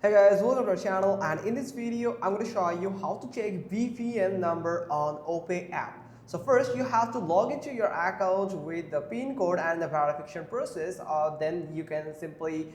Hey guys, welcome to our channel, and in this video I'm going to show you how to check VPN number on Opay app. So first you have to log into your account with the PIN code and the verification process. Then you can simply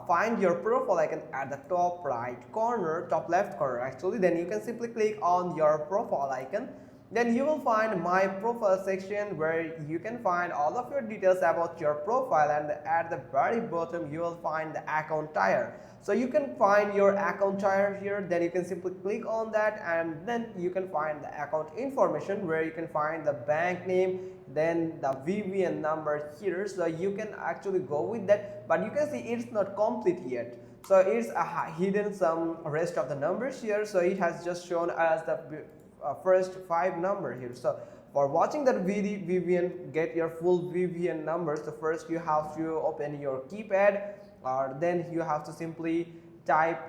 find your profile icon at the top right corner, top left corner actually. Then you can simply click on your profile icon. Then you will find my profile section where you can find all of your details about your profile, and at the very bottom you will find the account tier. So you can find your account tier here. Then you can simply click on that, and then you can find the account information where you can find the bank name, then the VPN number here. So you can actually go with that, but you can see it's not complete yet. So it's hidden some rest of the numbers here. So it has just shown as the first 5 number here. So for watching that VPN, get your full VPN numbers, so first you have to open your keypad, or then you have to simply type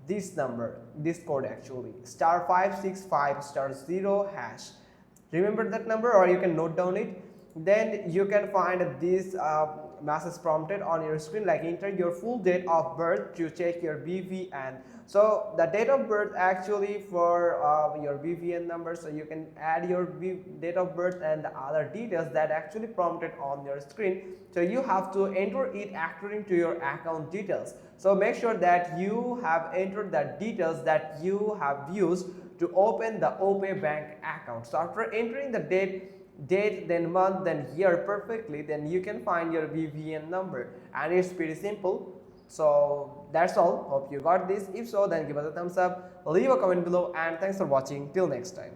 this number, this code actually, *565*0#. Remember that number, or you can note down it. Then you can find this message prompted on your screen, like enter your full date of birth to check your BVN. So the date of birth actually for your BVN number, so you can add your date of birth and the other details that actually prompted on your screen. So you have to enter it according to your account details. So make sure that you have entered the details that you have used to open the Opay bank account. So after entering the date, then month, then year perfectly, then you can find your VPN number, and it's pretty simple. So that's all. Hope you got this. If so, then give us a thumbs up, leave a comment below, and thanks for watching. Till next time.